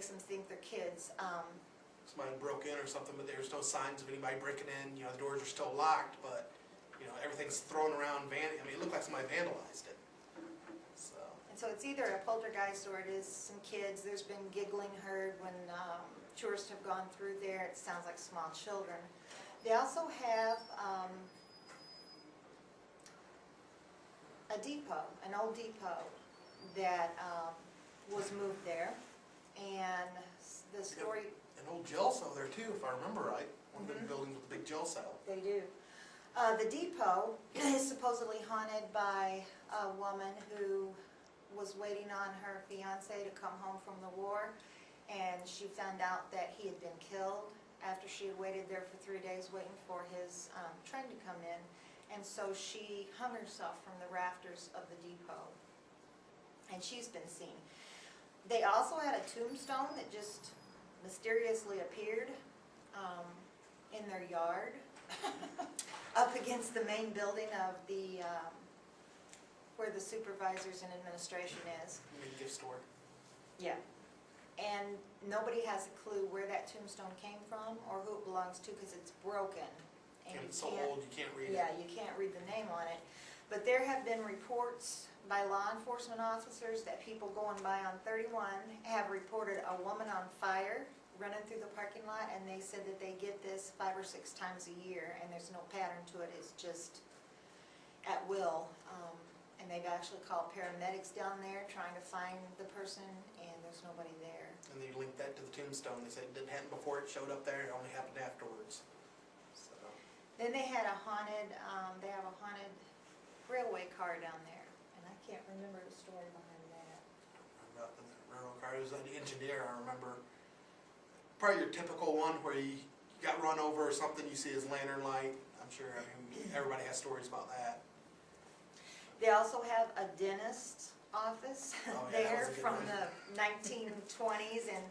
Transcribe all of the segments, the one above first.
makes them think they're kids. Somebody broke in or something, but there's no signs of anybody breaking in. You know, the doors are still locked, but you know, everything's thrown around. I mean, it looked like somebody vandalized it. So. And so it's either a poltergeist or it is some kids. There's been giggling heard when tourists have gone through there. It sounds like small children. They also have a depot, an old depot that was moved there, and the story... An old jail cell there too, if I remember right. One of the buildings with a big jail cell. They do. The depot is supposedly haunted by a woman who was waiting on her fiance to come home from the war, and she found out that he had been killed after she had waited there for 3 days waiting for his train to come in, and so she hung herself from the rafters of the depot, and she's been seen. They also had a tombstone that just mysteriously appeared in their yard up against the main building of the where the supervisors and administration is. You mean gift store? Yeah. And nobody has a clue where that tombstone came from or who it belongs to because it's broken. And it's so old you can't read it. Yeah, you can't read the name on it. But there have been reports by law enforcement officers that people going by on 31 have reported a woman on fire running through the parking lot, and they said that they get this 5 or 6 times a year, and there's no pattern to it. It's just at will. And they've actually called paramedics down there trying to find the person, and there's nobody there. And they linked that to the tombstone. They said it didn't happen before it showed up there. It only happened afterwards. So. Then they had a haunted, they have a haunted railway car down there, and I can't remember the story behind that. About the railroad car. It was an engineer, I remember. Probably your typical one where you got run over or something, you see his lantern light. I'm sure everybody has stories about that. They also have a dentist's office there from one. the 1920s, and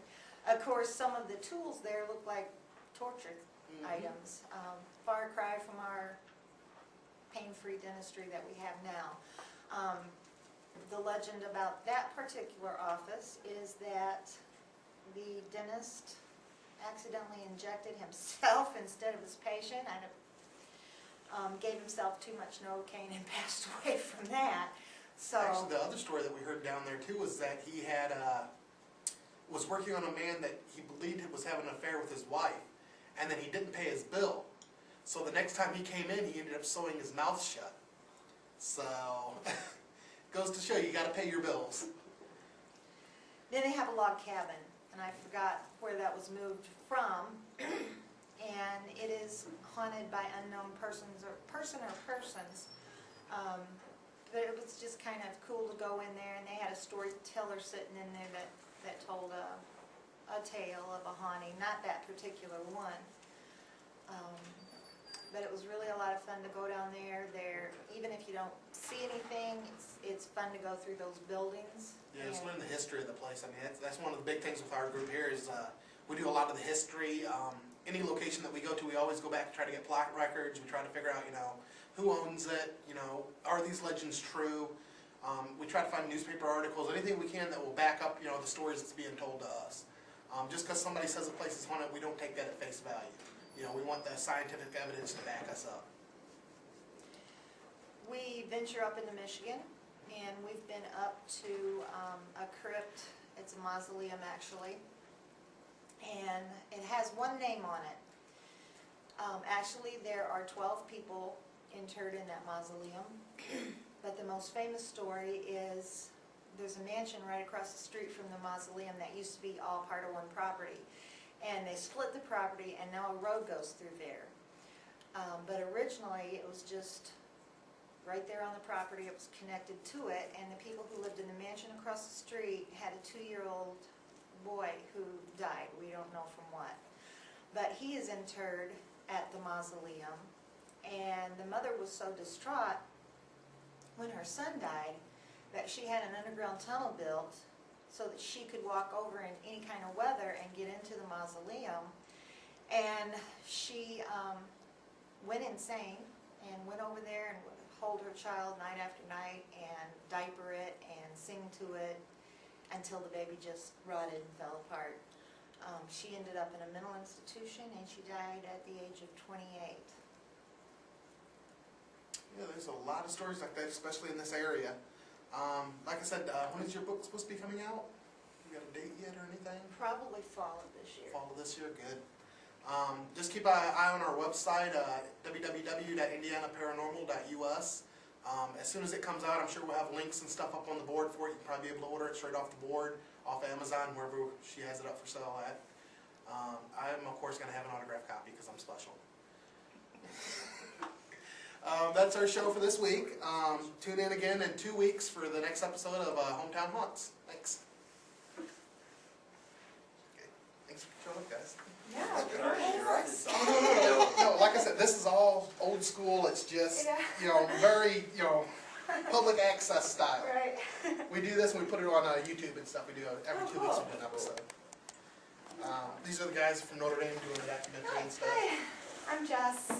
of course some of the tools there look like torture items. Far cry from our pain-free dentistry that we have now. The legend about that particular office is that the dentist accidentally injected himself instead of his patient, and gave himself too much Novocaine and passed away from that. So actually, the other story that we heard down there too was that he had was working on a man that he believed was having an affair with his wife, and then he didn't pay his bill. So the next time he came in, he ended up sewing his mouth shut. So goes to show you got to pay your bills. then they have a log cabin, and I forgot where that was moved from. And it is haunted by unknown persons or persons. But it was just kind of cool to go in there, and they had a storyteller sitting in there that told a tale of a haunting, not that particular one. But it was really a lot of fun to go down there. Even if you don't see anything, it's fun to go through those buildings. Yeah, just learn the history of the place. I mean, that's one of the big things with our group here is we do a lot of the history. Any location that we go to, we always go back and try to get plot records. We try to figure out, you know, who owns it. You know, are these legends true? We try to find newspaper articles, anything we can that will back up, you know, the stories that's being told to us. Just because somebody says a place is haunted, we don't take that at face value. You know, we want the scientific evidence to back us up. We venture up into Michigan, and we've been up to a crypt. It's a mausoleum, actually, and it has one name on it. Actually, there are 12 people interred in that mausoleum, but the most famous story is there's a mansion right across the street from the mausoleum that used to be all part of one property. And they split the property, and now a road goes through there. But originally, it was just right there on the property. It was connected to it, and the people who lived in the mansion across the street had a 2-year-old boy who died. We don't know from what. But he is interred at the mausoleum, and the mother was so distraught when her son died that she had an underground tunnel built so that she could walk over in any kind of weather and get into the mausoleum. And she went insane and went over there and would hold her child night after night and diaper it and sing to it until the baby just rotted and fell apart. She ended up in a mental institution and she died at the age of 28. Yeah, there's a lot of stories like that, especially in this area. Like I said, when is your book supposed to be coming out? You got a date yet or anything? Probably fall of this year. Fall of this year, good. Just keep an eye on our website, www.indianaparanormal.us. As soon as it comes out, I'm sure we'll have links and stuff up on the board for it. You can probably be able to order it straight off the board, off Amazon, wherever she has it up for sale at. I'm, of course, going to have an autographed copy because I'm special. That's our show for this week. Tune in again in 2 weeks for the next episode of Hometown Haunts. Thanks. Okay. Thanks for showing up, guys. Yeah, No, like I said, this is all old school. It's just, yeah. very, public access style. Right. We do this and we put it on YouTube and stuff. We do every 2 weeks we do an episode. These are the guys from Notre Dame doing the documentary and stuff. Hi, I'm Jess.